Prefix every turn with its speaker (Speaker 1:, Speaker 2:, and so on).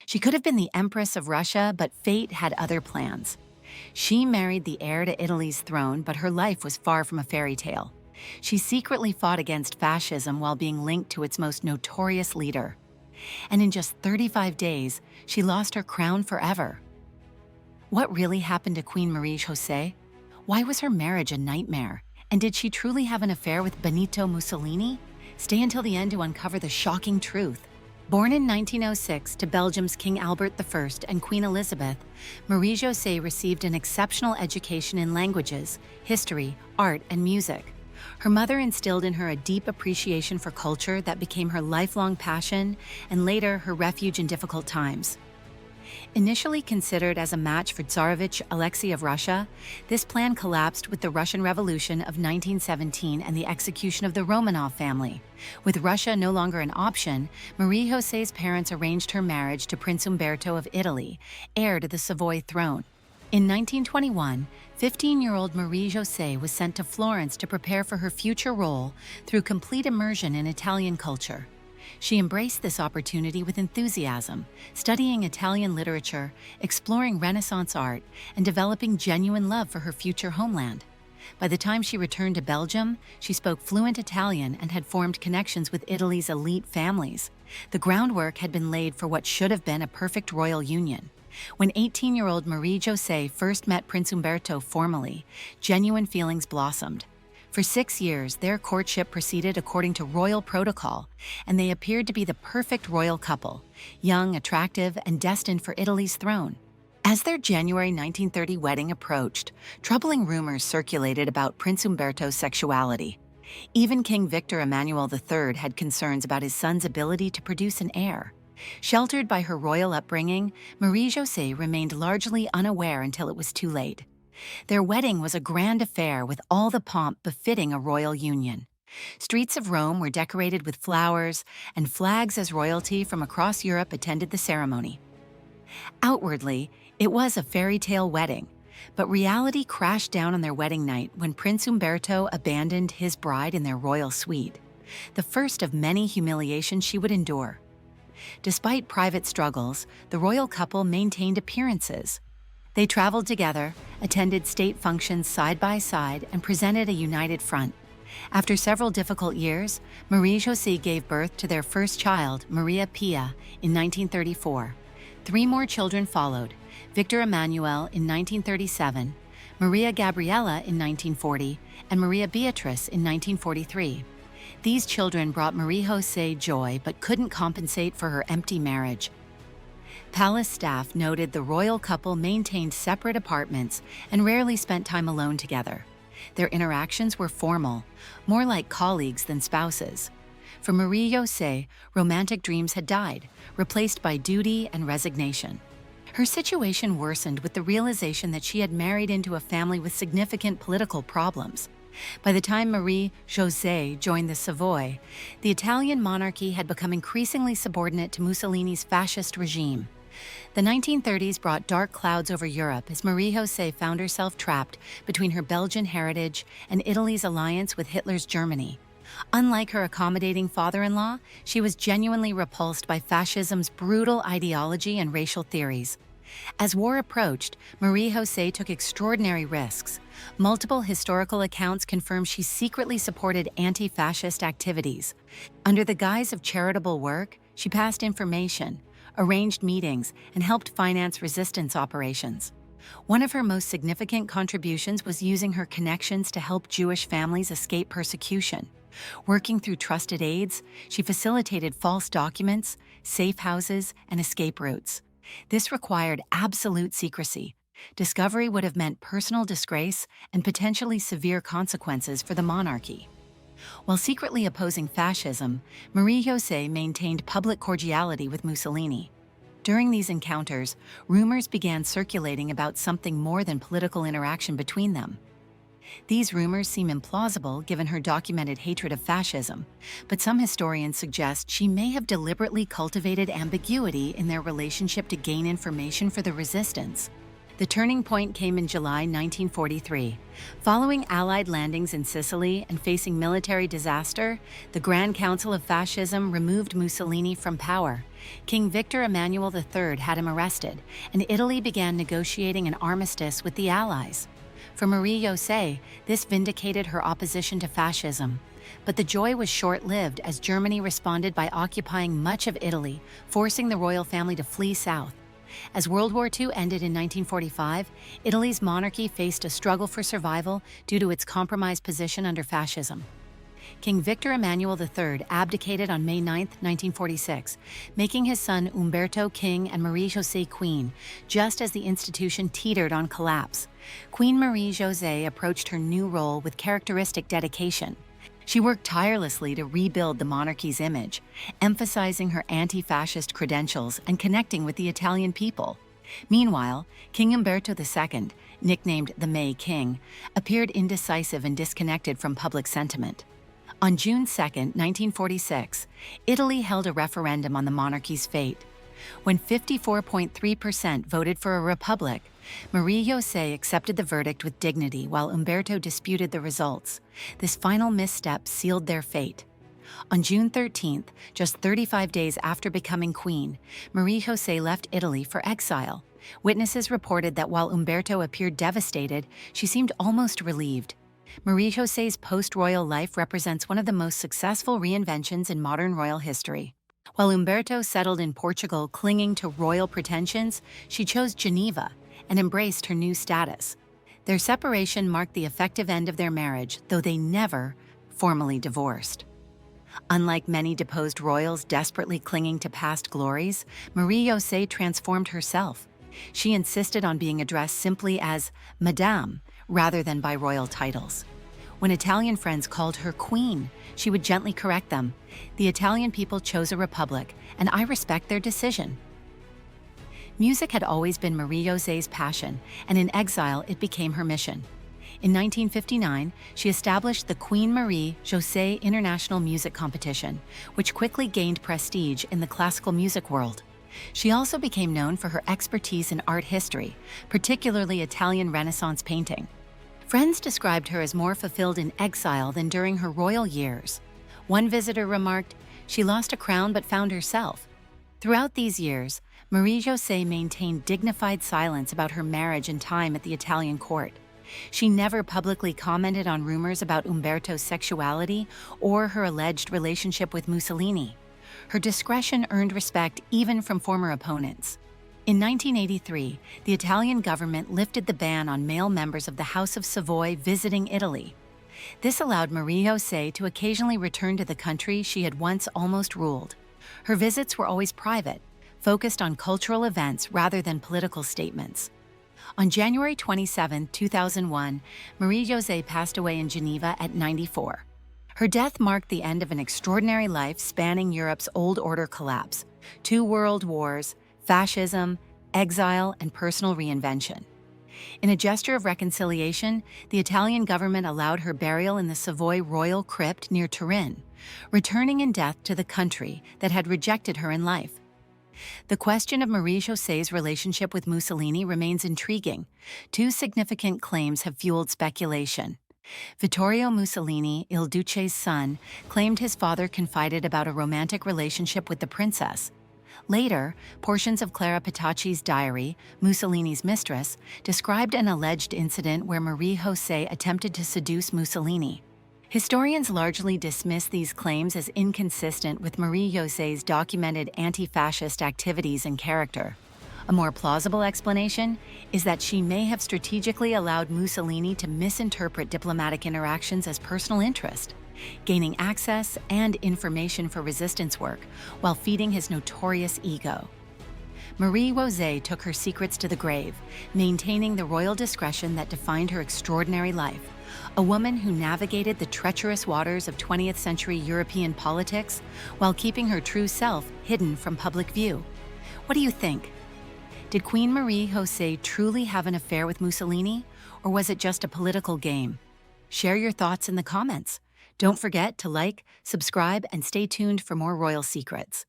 Speaker 1: She could have been the Empress of Russia, but fate had other plans. She married the heir to Italy's throne, but her life was far from a fairy tale. She secretly fought against fascism while being linked to its most notorious leader. And in just 35 days, she lost her crown forever. What really happened to Queen Marie Josée? Why was her marriage a nightmare? And did she truly have an affair with Benito Mussolini? Stay until the end to uncover the shocking truth. Born in 1906 to Belgium's King Albert I and Queen Elizabeth, Marie Josée received an exceptional education in languages, history, art, and music. Her mother instilled in her a deep appreciation for culture that became her lifelong passion and later her refuge in difficult times. Initially considered as a match for Tsarevich Alexei of Russia, this plan collapsed with the Russian Revolution of 1917 and the execution of the Romanov family. With Russia no longer an option, Marie José's parents arranged her marriage to Prince Umberto of Italy, heir to the Savoy throne. In 1921, 15-year-old Marie Josée was sent to Florence to prepare for her future role through complete immersion in Italian culture. She embraced this opportunity with enthusiasm, studying Italian literature, exploring Renaissance art, and developing genuine love for her future homeland. By the time she returned to Belgium, she spoke fluent Italian and had formed connections with Italy's elite families. The groundwork had been laid for what should have been a perfect royal union. When 18-year-old Marie Josée first met Prince Umberto formally, genuine feelings blossomed. For 6 years, their courtship proceeded according to royal protocol, and they appeared to be the perfect royal couple, young, attractive, and destined for Italy's throne. As their January 1930 wedding approached, troubling rumors circulated about Prince Umberto's sexuality. Even King Victor Emmanuel III had concerns about his son's ability to produce an heir. Sheltered by her royal upbringing, Marie Josée remained largely unaware until it was too late. Their wedding was a grand affair with all the pomp befitting a royal union. Streets of Rome were decorated with flowers, and flags as royalty from across Europe attended the ceremony. Outwardly, it was a fairy tale wedding, but reality crashed down on their wedding night when Prince Umberto abandoned his bride in their royal suite, the first of many humiliations she would endure. Despite private struggles, the royal couple maintained appearances. They traveled together, attended state functions side by side, and presented a united front. After several difficult years, Marie Josée gave birth to their first child, Maria Pia, in 1934. 3 more children followed, Victor Emmanuel in 1937, Maria Gabriella in 1940, and Maria Beatrice in 1943. These children brought Marie Josée joy but couldn't compensate for her empty marriage. Palace staff noted the royal couple maintained separate apartments and rarely spent time alone together. Their interactions were formal, more like colleagues than spouses. For Marie Josée, romantic dreams had died, replaced by duty and resignation. Her situation worsened with the realization that she had married into a family with significant political problems. By the time Marie Josée joined the Savoy, the Italian monarchy had become increasingly subordinate to Mussolini's fascist regime. The 1930s brought dark clouds over Europe as Marie Josée found herself trapped between her Belgian heritage and Italy's alliance with Hitler's Germany. Unlike her accommodating father-in-law, she was genuinely repulsed by fascism's brutal ideology and racial theories. As war approached, Marie Josée took extraordinary risks. Multiple historical accounts confirm she secretly supported anti-fascist activities. Under the guise of charitable work, she passed information, arranged meetings, and helped finance resistance operations. One of her most significant contributions was using her connections to help Jewish families escape persecution. Working through trusted aides, she facilitated false documents, safe houses, and escape routes. This required absolute secrecy. Discovery would have meant personal disgrace and potentially severe consequences for the monarchy. While secretly opposing fascism, Marie Josée maintained public cordiality with Mussolini. During these encounters, rumors began circulating about something more than political interaction between them. These rumors seem implausible given her documented hatred of fascism, but some historians suggest she may have deliberately cultivated ambiguity in their relationship to gain information for the resistance. The turning point came in July 1943. Following Allied landings in Sicily and facing military disaster, the Grand Council of Fascism removed Mussolini from power. King Victor Emmanuel III had him arrested, and Italy began negotiating an armistice with the Allies. For Marie Josée, this vindicated her opposition to fascism. But the joy was short-lived as Germany responded by occupying much of Italy, forcing the royal family to flee south. As World War II ended in 1945, Italy's monarchy faced a struggle for survival due to its compromised position under fascism. King Victor Emmanuel III abdicated on May 9, 1946, making his son Umberto king and Marie Josée queen, just as the institution teetered on collapse. Queen Marie Josée approached her new role with characteristic dedication. She worked tirelessly to rebuild the monarchy's image, emphasizing her anti-fascist credentials and connecting with the Italian people. Meanwhile, King Umberto II, nicknamed the May King, appeared indecisive and disconnected from public sentiment. On June 2, 1946, Italy held a referendum on the monarchy's fate. When 54.3% voted for a republic, Marie Josée accepted the verdict with dignity while Umberto disputed the results. This final misstep sealed their fate. On June 13th, just 35 days after becoming queen, Marie Josée left Italy for exile. Witnesses reported that while Umberto appeared devastated, she seemed almost relieved. Marie Josée's post-royal life represents one of the most successful reinventions in modern royal history. While Umberto settled in Portugal clinging to royal pretensions, she chose Geneva and embraced her new status. Their separation marked the effective end of their marriage, though they never formally divorced. Unlike many deposed royals desperately clinging to past glories, Marie Josée transformed herself. She insisted on being addressed simply as Madame, rather than by royal titles. When Italian friends called her queen, she would gently correct them. The Italian people chose a republic, and I respect their decision. Music had always been Marie Josée's passion, and in exile it became her mission. In 1959, she established the Queen Marie Josée International Music Competition, which quickly gained prestige in the classical music world. She also became known for her expertise in art history, particularly Italian Renaissance painting. Friends described her as more fulfilled in exile than during her royal years. One visitor remarked, "She lost a crown but found herself." Throughout these years, Marie Josée maintained dignified silence about her marriage and time at the Italian court. She never publicly commented on rumors about Umberto's sexuality or her alleged relationship with Mussolini. Her discretion earned respect even from former opponents. In 1983, the Italian government lifted the ban on male members of the House of Savoy visiting Italy. This allowed Marie Josée to occasionally return to the country she had once almost ruled. Her visits were always private, focused on cultural events rather than political statements. On January 27, 2001, Marie Josée passed away in Geneva at 94. Her death marked the end of an extraordinary life spanning Europe's old order collapse, 2 world wars, fascism, exile, and personal reinvention. In a gesture of reconciliation, the Italian government allowed her burial in the Savoy Royal Crypt near Turin, returning in death to the country that had rejected her in life. The question of Marie Josée's relationship with Mussolini remains intriguing. 2 significant claims have fueled speculation. Vittorio Mussolini, Il Duce's son, claimed his father confided about a romantic relationship with the princess. Later, portions of Clara Petacci's diary, Mussolini's mistress, described an alleged incident where Marie Josée attempted to seduce Mussolini. Historians largely dismiss these claims as inconsistent with Marie Josée's documented anti-fascist activities and character. A more plausible explanation is that she may have strategically allowed Mussolini to misinterpret diplomatic interactions as personal interest, gaining access and information for resistance work while feeding his notorious ego. Marie Josée took her secrets to the grave, maintaining the royal discretion that defined her extraordinary life. A woman who navigated the treacherous waters of 20th century European politics while keeping her true self hidden from public view. What do you think? Did Queen Marie Josée truly have an affair with Mussolini, or was it just a political game? Share your thoughts in the comments. Don't forget to like, subscribe, and stay tuned for more royal secrets.